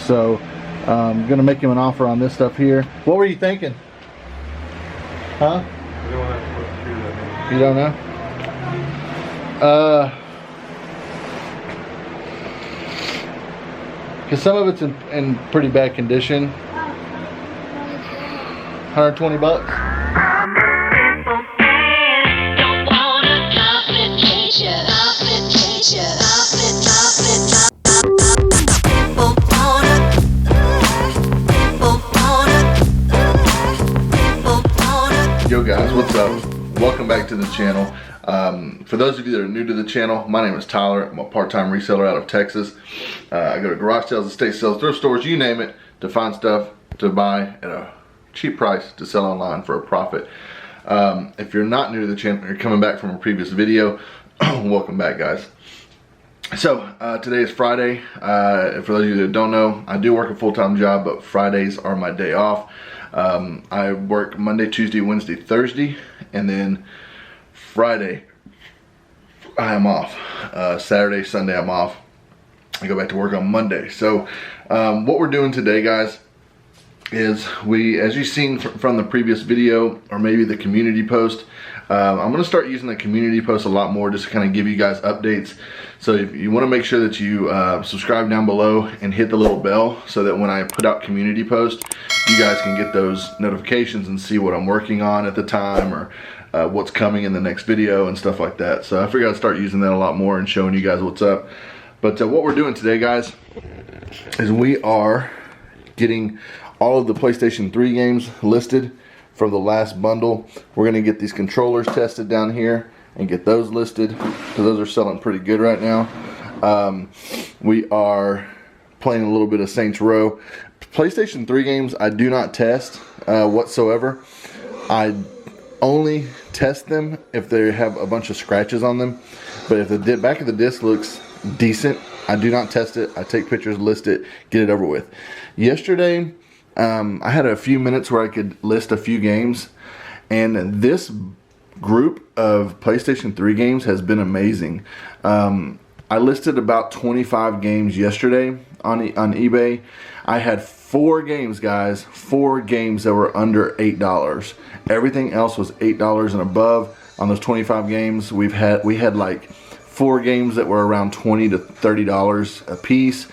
So I'm gonna make him an offer on this stuff here. What were you thinking? Huh? You don't know? Because some of it's in pretty bad condition. 120 bucks. Yo guys, what's up? Welcome back to the channel. For those of you that are new to the channel, my name is Tyler. I'm a part-time reseller out of Texas. I go to garage sales, estate sales, thrift stores, you name it, to find stuff to buy at a cheap price to sell online for a profit. If you're not new to the channel, you're coming back from a previous video, welcome back guys. So today is Friday. For those of you that don't know, I do work a full-time job, but Fridays are my day off. I work Monday, Tuesday, Wednesday, Thursday, and then Friday I am off. Saturday, Sunday I'm off. I go back to work on Monday. So what we're doing today guys is as you've seen from the previous video or maybe the community post, I'm going to start using the community post a lot more just to kind of give you guys updates. So if you want to make sure that you subscribe down below and hit the little bell so that when I put out community posts, you guys can get those notifications and see what I'm working on at the time or what's coming in the next video and stuff like that. So I figured I'd start using that a lot more and showing you guys what's up. But what we're doing today guys is we are getting all of the PlayStation 3 games listed from the last bundle. We're gonna get these controllers tested down here and get those listed because those are selling pretty good right now. We are playing a little bit of Saints Row. PlayStation 3 games I do not test whatsoever. I only test them if they have a bunch of scratches on them. But if the back of the disc looks decent, I do not test it. I take pictures, list it, get it over with. Yesterday I had a few minutes where I could list a few games, and this group of PlayStation 3 games has been amazing. I listed about 25 games yesterday on eBay. I had 4 games guys, 4 games that were under $8. Everything else was $8 and above. On those 25 games we had like 4 games that were around $20 to $30 a piece.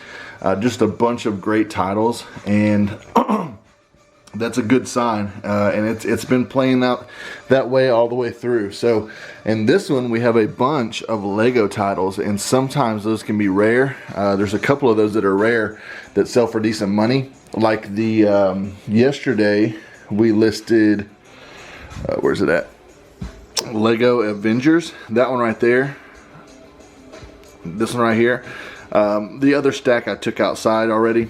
Just a bunch of great titles, and that's a good sign, and it's been playing out that way all the way through. So in this one we have a bunch of Lego titles, and sometimes those can be rare. There's a couple of those that are rare that sell for decent money, like the yesterday we listed where's it at, Lego Avengers, that one right there, this one right here. The other stack I took outside already,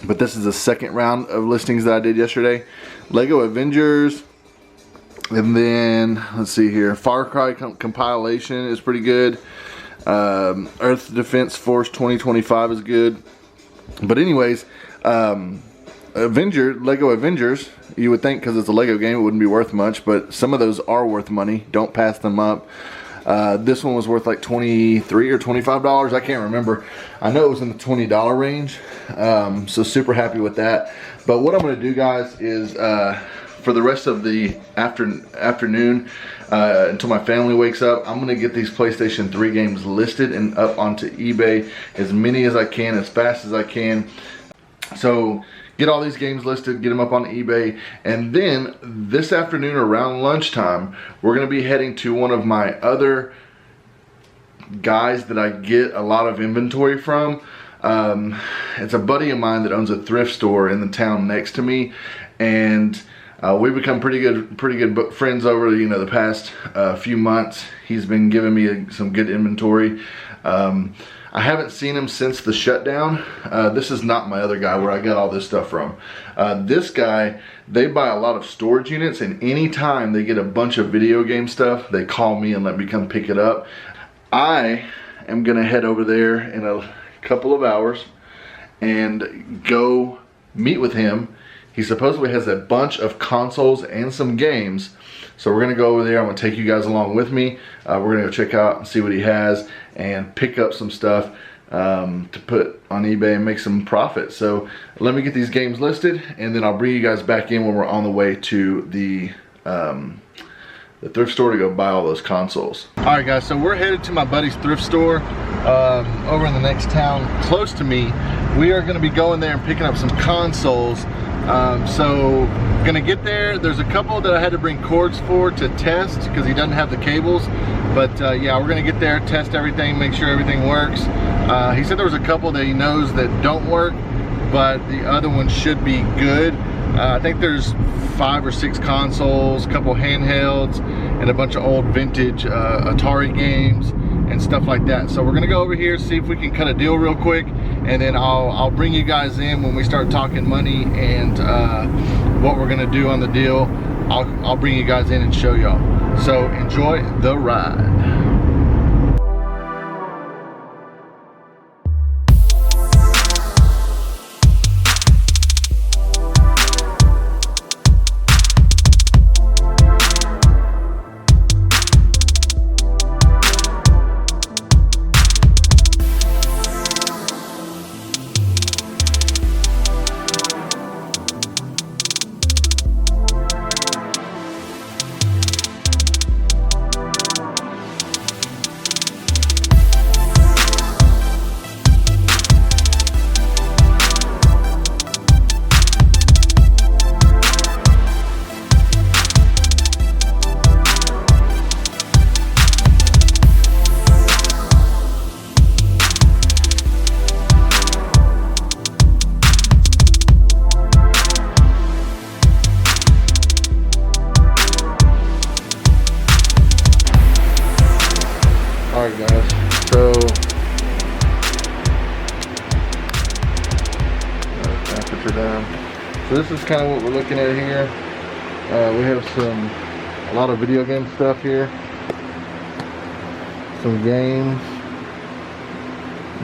but this is the second round of listings that I did yesterday. Lego Avengers, and then let's see here, Far Cry compilation is pretty good. Earth Defense Force 2025 is good. But anyways, Lego Avengers, you would think because it's a Lego game it wouldn't be worth much, but some of those are worth money. Don't pass them up. This one was worth like $23 or $25. I can't remember. I know it was in the $20 range. So super happy with that. But what I'm going to do guys is for the rest of the afternoon until my family wakes up, I'm going to get these PlayStation 3 games listed and up onto eBay, as many as I can, as fast as I can. So get all these games listed, get them up on eBay, and then this afternoon around lunchtime, we're going to be heading to one of my other guys that I get a lot of inventory from. It's a buddy of mine that owns a thrift store in the town next to me, and we've become pretty good friends over the past few months. He's been giving me some good inventory. I haven't seen him since the shutdown. This is not my other guy where I got all this stuff from. This guy, they buy a lot of storage units, and anytime they get a bunch of video game stuff, they call me and let me come pick it up. I am gonna head over there in a couple of hours and go meet with him. He supposedly has a bunch of consoles and some games. So we're gonna go over there. I'm gonna take you guys along with me. We're gonna go check out and see what he has and pick up some stuff. to put on eBay and make some profit. So let me get these games listed, and then I'll bring you guys back in when we're on the way to the thrift store to go buy all those consoles. All right guys, so we're headed to my buddy's thrift store over in the next town close to me. We are gonna be going there and picking up some consoles. So gonna get there. There's a couple that I had to bring cords for to test because he doesn't have the cables. But yeah, we're gonna get there, test everything, make sure everything works. He said there was a couple that he knows that don't work, but the other ones should be good. I think there's 5 or 6 consoles, a couple handhelds, and a bunch of old vintage Atari games and stuff like that. So we're gonna go over here, see if we can cut a deal real quick, and then I'll bring you guys in when we start talking money and what we're gonna do on the deal. I'll bring you guys in and show y'all. So enjoy the ride. Alright guys, so temperature down. So this is kind of what we're looking at here. We have a lot of video game stuff here. Some games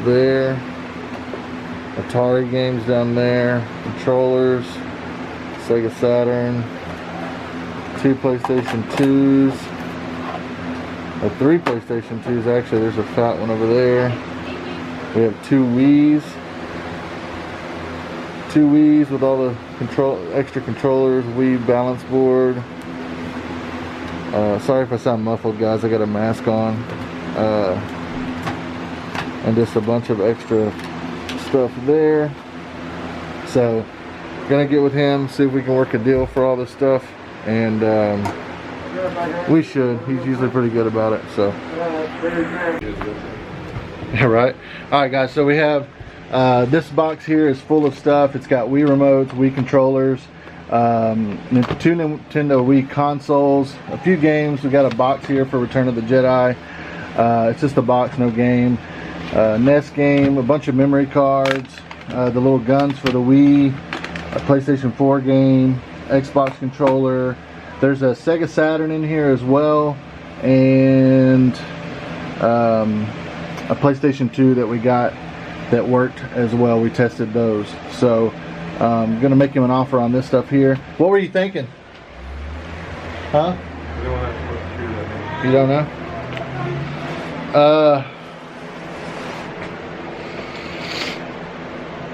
there. Atari games down there. Controllers. Sega Saturn. 2 PlayStation 2s. 3 PlayStation 2s actually. There's a fat one over there. We have 2 Wii's. 2 Wii's with all the extra controllers, Wii balance board. Sorry if I sound muffled guys, I got a mask on. And just a bunch of extra stuff there. So gonna get with him, see if we can work a deal for all this stuff, and we should. He's usually pretty good about it, so. Yeah, right. All right, guys. So we have this box here is full of stuff. It's got Wii remotes, Wii controllers, 2 Nintendo Wii consoles, a few games. We got a box here for Return of the Jedi. It's just a box, no game. NES game, a bunch of memory cards, the little guns for the Wii, a PlayStation 4 game, Xbox controller. There's a Sega Saturn in here as well, and a PlayStation 2 that we got that worked as well. We tested those. So I'm gonna make him an offer on this stuff here. What were you thinking? Huh? You don't know?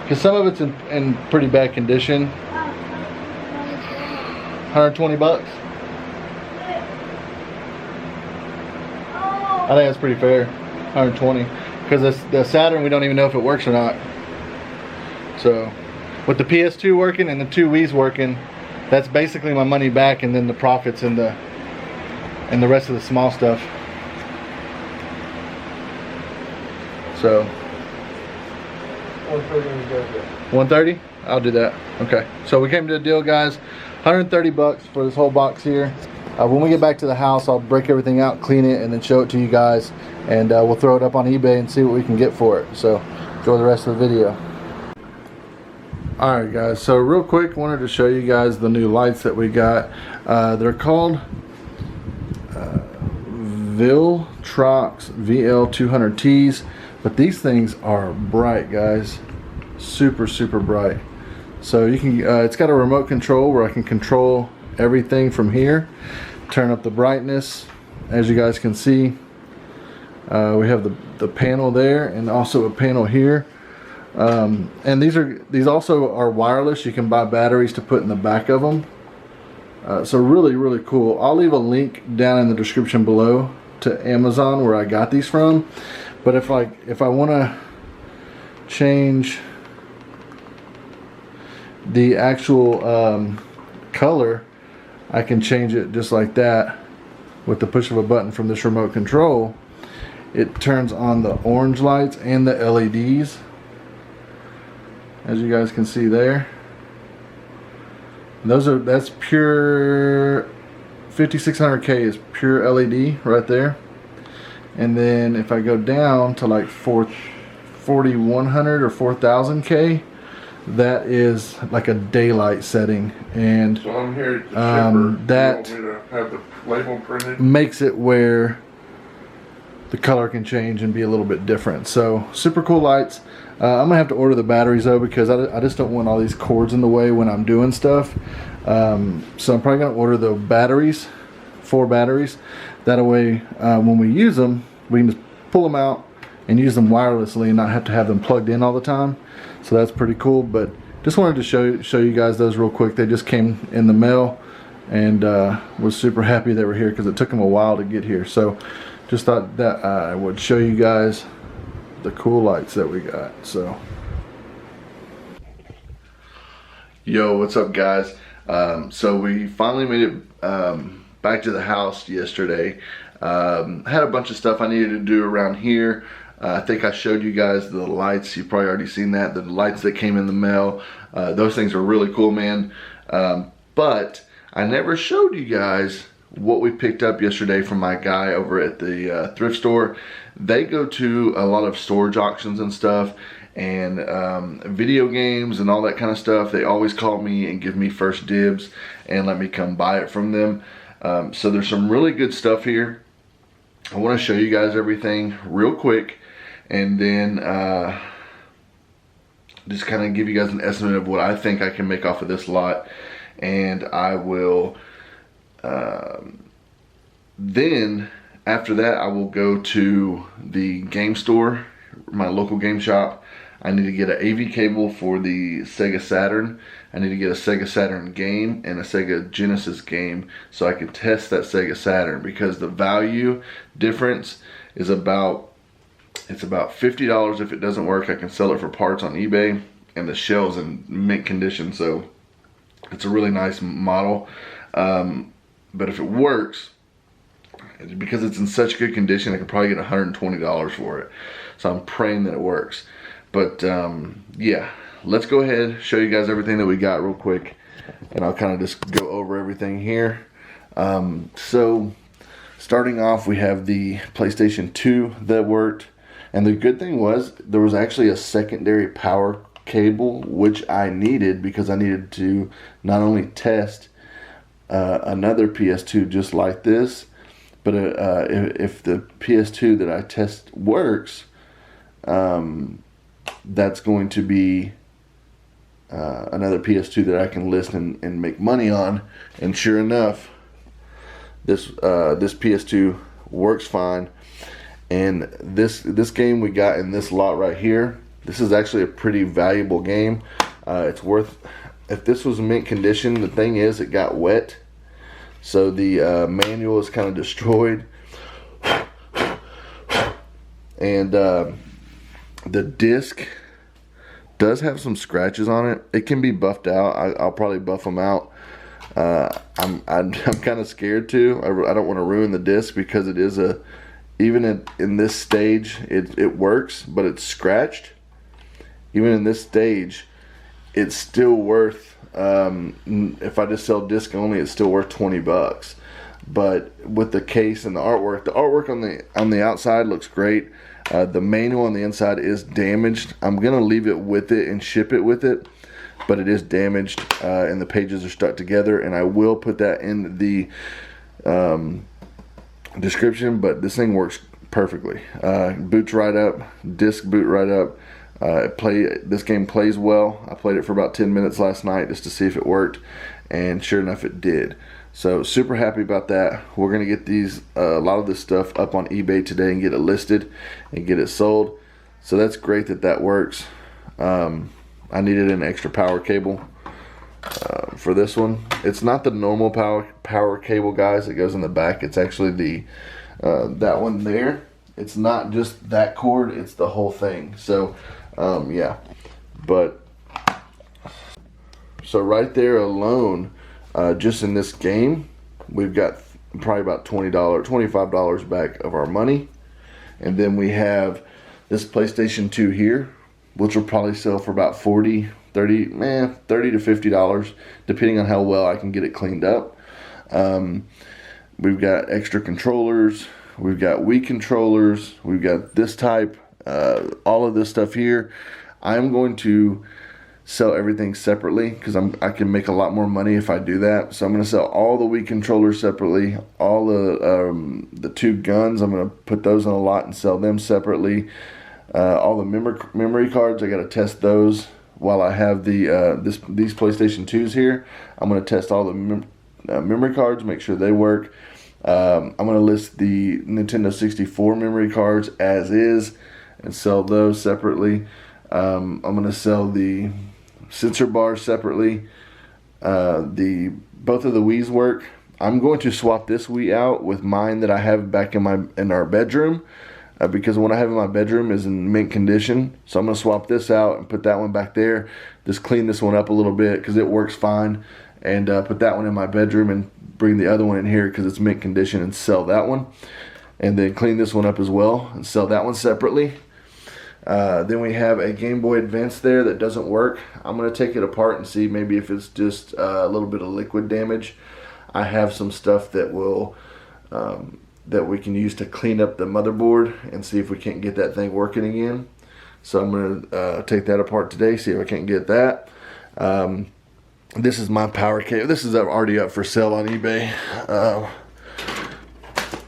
Because some of it's in pretty bad condition. 120 bucks. I think that's pretty fair. 120. Because the Saturn, we don't even know if it works or not. So, with the PS2 working and the 2 Wii's working, that's basically my money back, and then the profits and the rest of the small stuff. So 130. I'll do that. Okay. So we came to a deal, guys. 130 bucks for this whole box here. When we get back to the house, I'll break everything out, clean it, and then show it to you guys, and we'll throw it up on eBay and see what we can get for it. So enjoy the rest of the video. Alright guys, so real quick, wanted to show you guys the new lights that we got. They're called Viltrox VL200Ts, but these things are bright, guys. Super bright. So you can it's got a remote control where I can control everything from here. Turn up the brightness. As you guys can see, we have the panel there and also a panel here. And these also are wireless. You can buy batteries to put in the back of them. So really cool. I'll leave a link down in the description below to Amazon where I got these from. But if I want to change the actual color, I can change it just like that with the push of a button from this remote control. It turns on the orange lights and the LEDs, as you guys can see there. That's pure 5600K is pure LED right there. And then if I go down to like 4100 or 4000K, that is like a daylight setting, and so I'm here at the shipper. That you want me to have the label printed? Makes it where the color can change and be a little bit different. So super cool lights. I'm gonna have to order the batteries though, because I just don't want all these cords in the way when I'm doing stuff. So I'm probably gonna order the batteries, 4 batteries. That way when we use them, we can just pull them out and use them wirelessly and not have to have them plugged in all the time. So that's pretty cool. But just wanted to show you guys those real quick. They just came in the mail, and was super happy they were here because it took them a while to get here. So just thought that I would show you guys the cool lights that we got. So yo, what's up guys? So we finally made it back to the house yesterday. Had a bunch of stuff I needed to do around here. I think I showed you guys the lights. You've probably already seen that. The lights that came in the mail. Those things are really cool, man. But I never showed you guys what we picked up yesterday from my guy over at the thrift store. They go to a lot of storage auctions and stuff, and video games and all that kind of stuff. They always call me and give me first dibs and let me come buy it from them. So there's some really good stuff here. I want to show you guys everything real quick, and then just kind of give you guys an estimate of what I think I can make off of this lot. And I will then after that I will go to the game store, my local game shop. I need to get an AV cable for the Sega Saturn. I need to get a Sega Saturn game and a Sega Genesis game so I can test that Sega Saturn, because the value difference is about $50. If it doesn't work, I can sell it for parts on eBay, and the shell's in mint condition, so it's a really nice model. But if it works, because it's in such good condition, I could probably get $120 for it. So I'm praying that it works. But yeah, let's go ahead, show you guys everything that we got real quick, and I'll kind of just go over everything here. So starting off, we have the PlayStation 2 that worked, and the good thing was there was actually a secondary power cable, which I needed because I needed to not only test another PS2 just like this, but if the PS2 that I test works, that's going to be another PS2 that I can list and make money on. And sure enough, this PS2 works fine. And this game we got in this lot right here, this is actually a pretty valuable game. It's worth, if this was mint condition, the thing is it got wet, so the manual is kind of destroyed, and the disc does have some scratches on it. It can be buffed out. I'll probably buff them out. I'm kind of scared to. I don't want to ruin the disc, because it is even in this stage it works, but it's scratched. Even in this stage, it's still worth, if I just sell disc only, it's still worth 20 bucks. But with the case and the artwork on the outside looks great. The manual on the inside is damaged. I'm gonna leave it with it and ship it with it, but it is damaged, and the pages are stuck together, and I will put that in the description. But this thing works perfectly. Boots right up, disc boot right up. This game plays well. I played it for about 10 minutes last night just to see if it worked, and sure enough it did. So super happy about that. We're gonna get these a lot of this stuff up on eBay today and get it listed and get it sold. So that's great that that works. I needed an extra power cable for this one. It's not the normal power cable, guys, that goes in the back. It's actually the that one there. It's not just that cord, it's the whole thing. So yeah, but so right there alone, just in this game, we've got probably about $20, $25 back of our money. And then we have this PlayStation 2 here, which will probably sell for about $30 to $50, depending on how well I can get it cleaned up. We've got extra controllers, we've got Wii controllers, we've got this type, all of this stuff here. I'm going to sell everything separately because I can make a lot more money if I do that. So I'm going to sell all the Wii controllers separately, all the two guns. I'm going to put those in a lot and sell them separately. All the memory cards, I got to test those while I have the these PlayStation 2s here. I'm going to test all the memory cards, make sure they work. I'm going to list the Nintendo 64 memory cards as is and sell those separately. I'm going to sell the sensor bars separately. Both of the Wii's work. I'm going to swap this Wii out with mine that I have back in our bedroom, because the one I have in my bedroom is in mint condition. So I'm going to swap this out and put that one back there. Just clean this one up a little bit because it works fine, and put that one in my bedroom and bring the other one in here because it's mint condition and sell that one. And then clean this one up as well and sell that one separately. Then we have a Game Boy Advance there that doesn't work. I'm going to take it apart and see maybe if it's just a little bit of liquid damage. I have some stuff that will that we can use to clean up the motherboard and see if we can't get that thing working again. So I'm going to take that apart today, see if I can't get that. This is my power cable. This is already up for sale on eBay.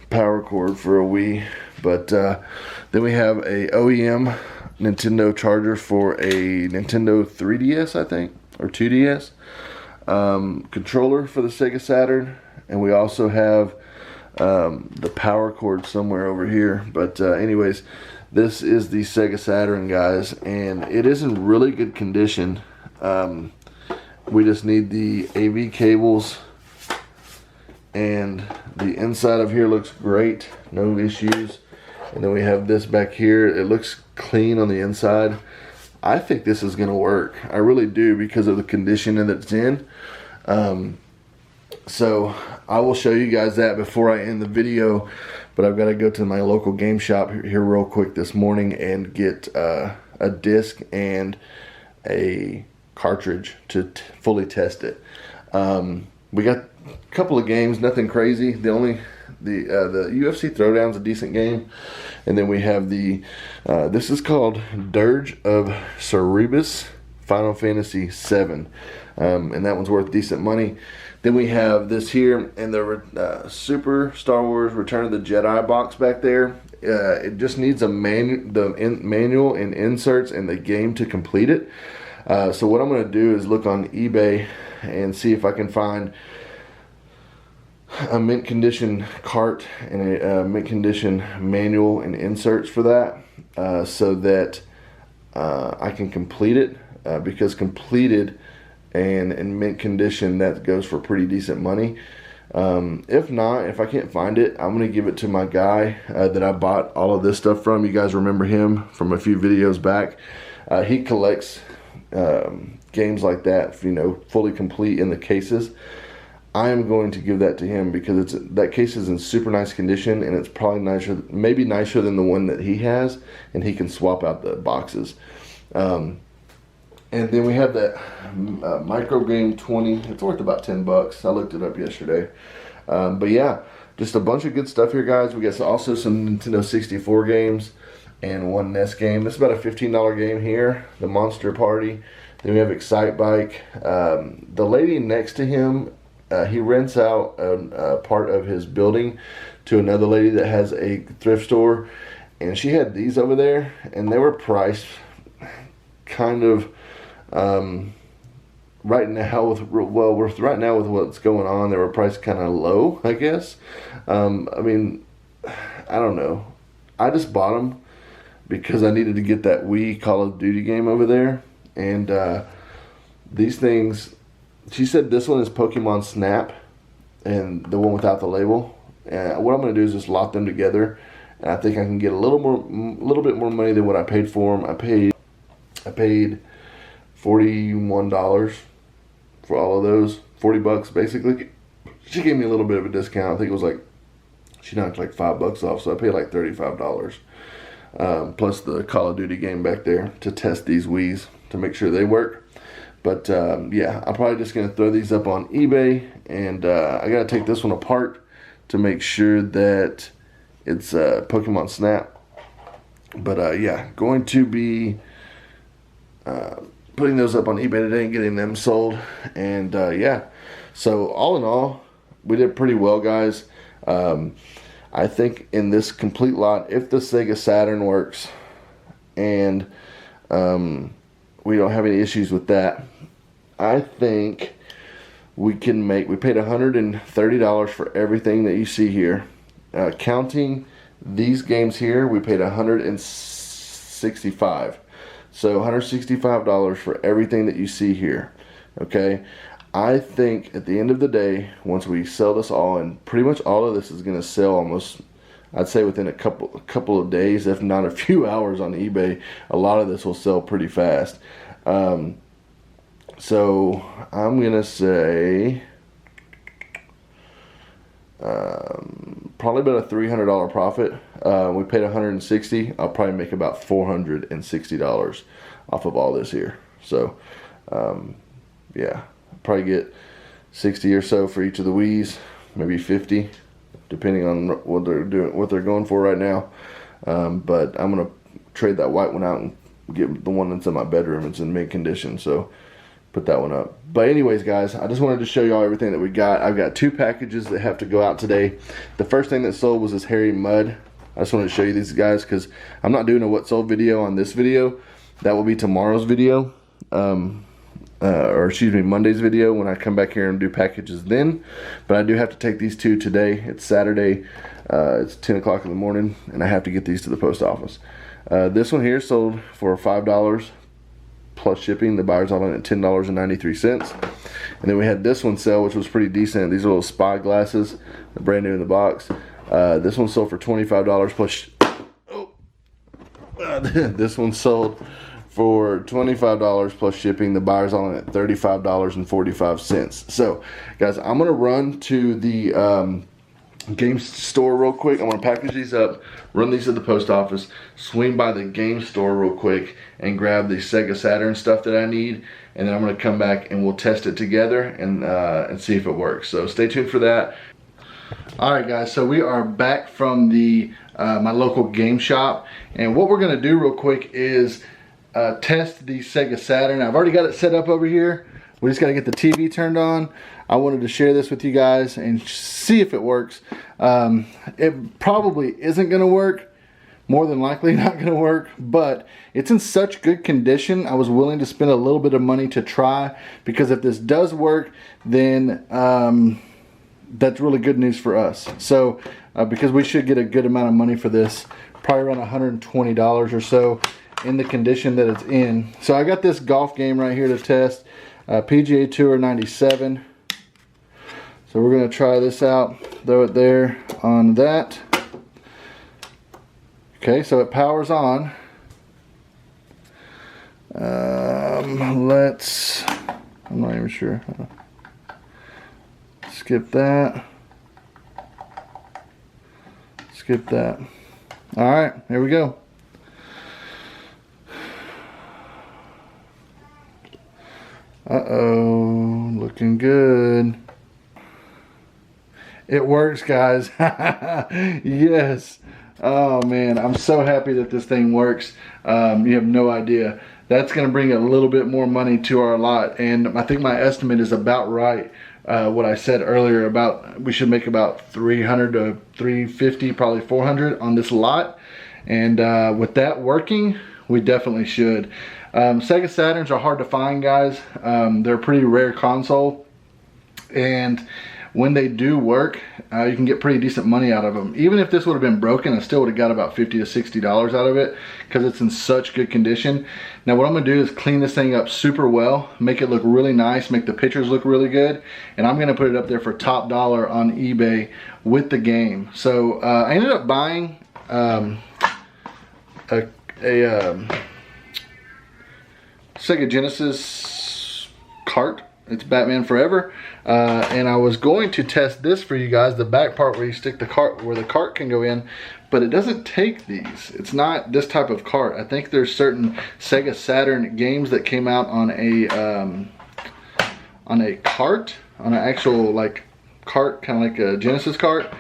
Power cord for a Wii. But then we have a OEM Nintendo charger for a Nintendo 3DS, I think, or 2DS. Controller for the Sega Saturn. And we also have the power cord somewhere over here. But anyways, this is the Sega Saturn, guys. And it is in really good condition. We just need the AV cables. And the inside of here looks great. No issues. And then we have this back here. It looks clean on the inside. I think this is going to work. I really do, because of the condition that it's in. So I will show you guys that before I end the video. But I've got to go to my local game shop here real quick this morning and get a disc and a cartridge to fully test it. We got a couple of games, nothing crazy. The UFC Throwdown's a decent game, and then we have the this is called Dirge of Cerberus Final Fantasy VII, and that one's worth decent money. Then we have this here and the Super Star Wars Return of the Jedi box back there. It just needs a manual and inserts in the game to complete it. So what I'm going to do is look on eBay and see if I can find a mint condition cart and a mint condition manual and inserts for that, so that I can complete it, because completed and in mint condition, that goes for pretty decent money. If not, if I can't find it, I'm going to give it to my guy that I bought all of this stuff from. You guys remember him from a few videos back. He collects games like that, you know, fully complete in the cases. I am going to give that to him because that case is in super nice condition, and it's probably nicer, maybe nicer than the one that he has, and he can swap out the boxes. And then we have that Micro Game 20. It's worth about $10. I looked it up yesterday. But yeah, just a bunch of good stuff here, guys. We got also some Nintendo 64 games and one NES game. This is about a $15 game here, the Monster Party. Then we have Excite Bike. The lady next to him, he rents out a part of his building to another lady that has a thrift store, and she had these over there, and they were priced kind of right now with right now with what's going on, they were priced kind of low, I guess. I mean, I don't know. I just bought them because I needed to get that Wii Call of Duty game over there, and these things. She said this one is Pokemon Snap, and the one without the label. And what I'm going to do is just lock them together, and I think I can get a little bit more money than what I paid for them. I paid $41 for all of those, $40 basically. She gave me a little bit of a discount. I think it was like, she knocked like $5 off, so I paid like $35. Plus the Call of Duty game back there to test these Wiis to make sure they work. But yeah, I'm probably just going to throw these up on eBay, and I got to take this one apart to make sure that it's Pokemon Snap. But yeah, going to be putting those up on eBay today and getting them sold. And yeah, so all in all, we did pretty well, guys. I think in this complete lot, if the Sega Saturn works and we don't have any issues with that, I think we can make, we paid $130 for everything that you see here. Counting these games here, we paid $165. So $165 for everything that you see here. Okay, I think at the end of the day, once we sell this all, and pretty much all of this is going to sell almost, I'd say within a couple of days, if not a few hours on eBay, a lot of this will sell pretty fast. So I'm going to say probably about a $300 profit. We paid $160. I'll probably make about $460 off of all this here. So yeah, probably get 60 or so for each of the Wiis, maybe 50, depending on what they're doing, what they're going for right now. But I'm gonna trade that white one out and get the one that's in my bedroom. It's in mint condition, so put that one up. But anyways, guys, I just wanted to show y'all everything that we got. I've got 2 packages that have to go out today. The first thing that sold was this Hairy Mud. I just wanted to show you these guys because I'm not doing a what sold video on this video. That will be tomorrow's video, or excuse me, Monday's video when I come back here and do packages then. But I do have to take these 2 today. It's Saturday. It's 10 o'clock in the morning, and I have to get these to the post office. This one here sold for $5 plus shipping. The buyer's all in at $10.93. And then we had this one sell, which was pretty decent. These are little spy glasses, brand new in the box. This one sold for $25 plus. This one sold for $25 plus shipping. The buyer's all in at $35.45. So, guys, I'm gonna run to the game store real quick. I'm gonna package these up, run these to the post office, swing by the game store real quick and grab the Sega Saturn stuff that I need, and then I'm gonna come back and we'll test it together and see if it works. So stay tuned for that. Alright guys, so we are back from the my local game shop, and what we're gonna do real quick is test the Sega Saturn. I've already got it set up over here. We just got to get the TV turned on. I wanted to share this with you guys and see if it works. It probably isn't going to work. More than likely not going to work. But it's in such good condition, I was willing to spend a little bit of money to try. Because if this does work, then that's really good news for us. So, because we should get a good amount of money for this. Probably around $120 or so in the condition that it's in. So I got this golf game right here to test. PGA Tour 97. So we're going to try this out, throw it there on that. Okay, so it powers on. I'm not even sure. Skip that. Skip that. Alright, here we go. Uh-oh, looking good. It works, guys. Yes. Oh man, I'm so happy that this thing works. You have no idea. That's going to bring a little bit more money to our lot, and I think my estimate is about right. What I said earlier about we should make about 300 to 350, probably 400 on this lot, and with that working, we definitely should. Sega Saturns are hard to find, guys. They're a pretty rare console, and when they do work, you can get pretty decent money out of them. Even if this would have been broken, I still would have got about $50 to $60 out of it because it's in such good condition. Now what I'm gonna do is clean this thing up super well, make it look really nice, make the pictures look really good, and I'm gonna put it up there for top dollar on eBay with the game. So I ended up buying a Sega Genesis cart. It's Batman Forever, and I was going to test this for you guys, the back part where you stick the cart, where the cart can go in, but it doesn't take these. It's not this type of cart. I think there's certain Sega Saturn games that came out on a cart, on an actual like cart, kind of like a Genesis cart,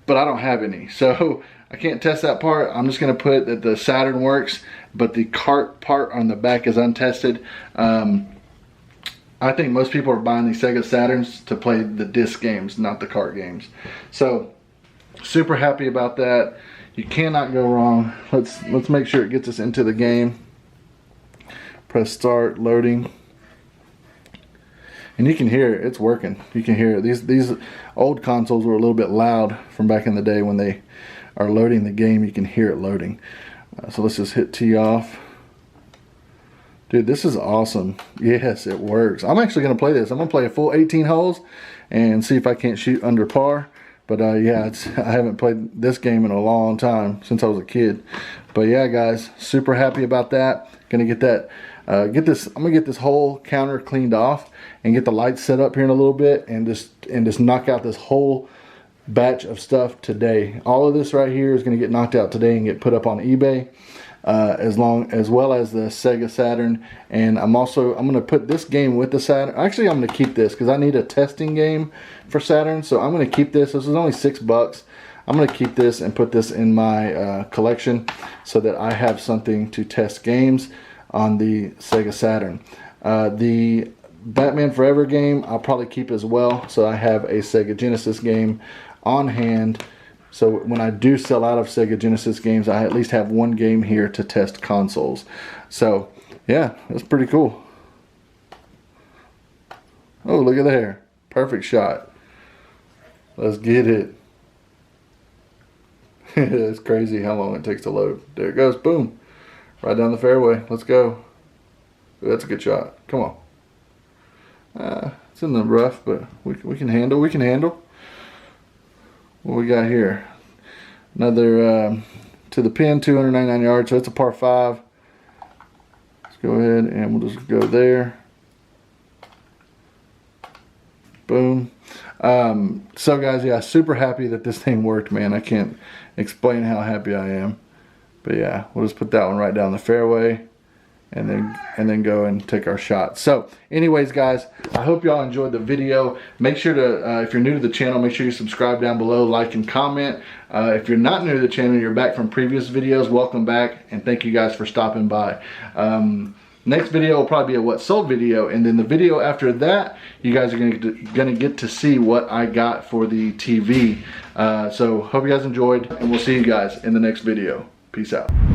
but I don't have any, so I can't test that part. I'm just gonna put that the Saturn works, but the cart part on the back is untested. I think most people are buying these Sega Saturns to play the disc games, not the cart games. So super happy about that. You cannot go wrong. Let's make sure it gets us into the game. Press start, loading. And you can hear it, it's working. You can hear it. These old consoles were a little bit loud from back in the day. When they are loading the game, you can hear it loading. So let's just hit T off. Dude, this is awesome. Yes, it works. I'm actually gonna play this. I'm gonna play a full 18 holes and see if I can't shoot under par. But yeah, I haven't played this game in a long time, since I was a kid. But yeah, guys, super happy about that. Gonna get that, I'm gonna get this whole counter cleaned off and get the lights set up here in a little bit, and just knock out this whole batch of stuff today. All of this right here is gonna get knocked out today and get put up on eBay. As well as the Sega Saturn, and I'm gonna put this game with the Saturn. Actually, I'm gonna keep this because I need a testing game for Saturn, so I'm gonna keep this. This is only $6. I'm gonna keep this and put this in my collection so that I have something to test games on the Sega Saturn. The Batman Forever game I'll probably keep as well, so I have a Sega Genesis game on hand. So when I do sell out of Sega Genesis games, I at least have one game here to test consoles. So yeah, that's pretty cool. Oh, look at there. Perfect shot. Let's get it. It's crazy how long it takes to load. There it goes. Boom. Right down the fairway. Let's go. Ooh, that's a good shot. Come on. It's in the rough, but we can handle. We can handle. What we got here? Another to the pin, 299 yards, so it's a par 5. Let's go ahead and we'll just go there. Boom. So guys, yeah, super happy that this thing worked, man. I can't explain how happy I am. But yeah, we'll just put that one right down the fairway, and then go and take our shot. So anyways, guys, I hope y'all enjoyed the video. Make sure to, if you're new to the channel, make sure you subscribe down below, like and comment. If you're not new to the channel, you're back from previous videos, welcome back, and thank you guys for stopping by. Next video will probably be a what sold video, and then the video after that, you guys are gonna get to see what I got for the TV. So hope you guys enjoyed, and we'll see you guys in the next video. Peace out.